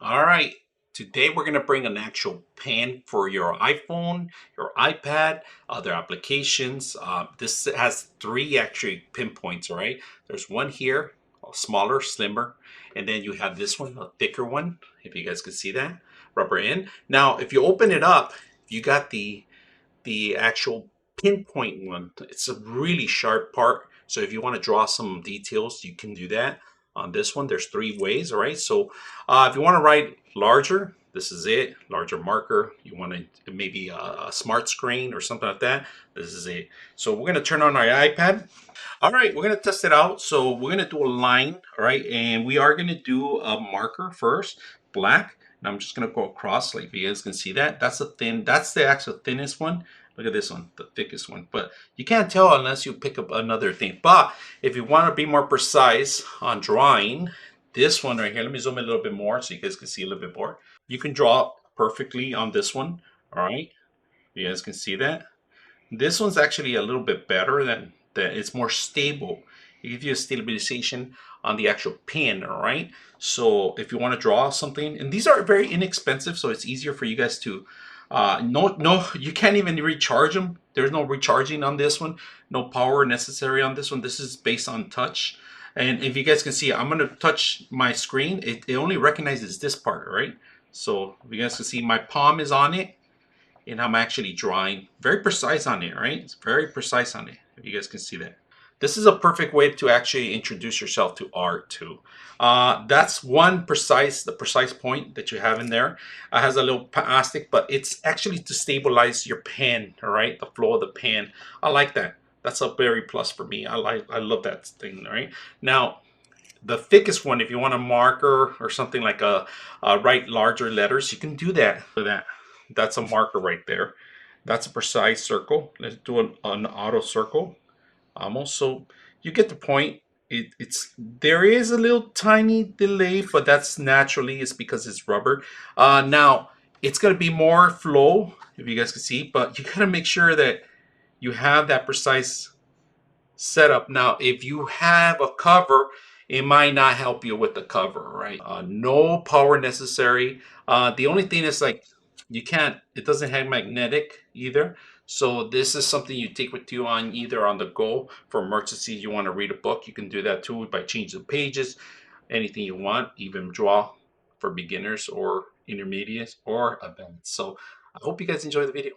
All right, today we're going to bring an actual pen for your iPhone, your iPad, other applications. This has three actually pinpoints, all right? There's one here, a smaller, slimmer, and then you have this one, a thicker one, if you guys can see that, rubber end. Now, if you open it up, you got the actual pinpoint one. It's a really sharp part. So if you want to draw some details, you can do that. On this one, there's three ways, all right? So if you want to write larger, this is it, larger marker. You want to maybe a smart screen or something like that, this is it. So we're going to turn on our iPad. All right, we're going to test it out. So we're going to do a line, all right? And we are going to do a marker first, black. And I'm just going to go across, like you guys can see that. That's the actual thinnest one. Look at this one, the thickest one. But you can't tell unless you pick up another thing. But if you want to be more precise on drawing, this one right here, let me zoom in a little bit more so you guys can see a little bit more. You can draw perfectly on this one, all right? You guys can see that. This one's actually a little bit better than that. It's more stable. It gives you a stabilization on the actual pen, all right? So if you want to draw something, and these are very inexpensive, so it's easier for you guys to, no, you can't even recharge them. There's no recharging on this one. No power necessary on this one. This is based on touch. And if you guys can see, I'm going to touch my screen. It only recognizes this part, right? So if you guys can see, my palm is on it and I'm actually drawing very precise on it, right? It's very precise on it, if you guys can see that. This is a perfect way to actually introduce yourself to art too. That's the precise point that you have in there. It has a little plastic, but it's actually to stabilize your pen, all right? The flow of the pen. I like that. That's a very plus for me. I love that thing, all right? Now, the thickest one, if you want a marker or something like write larger letters, you can do that. That's a marker right there. That's a precise circle. Let's do an auto circle. Almost. So you get the point. It's there is a little tiny delay, but that's naturally it's because it's rubber. Now it's gonna be more flow, if you guys can see, but you gotta make sure that you have that precise setup. Now, if you have a cover, it might not help you with the cover, right? No power necessary. The only thing is like you can't, it doesn't have magnetic either. So this is something you take with you on either on the go for emergencies. You want to read a book, you can do that too by changing the pages, anything you want, even draw for beginners or intermediate or advanced. So I hope you guys enjoy the video.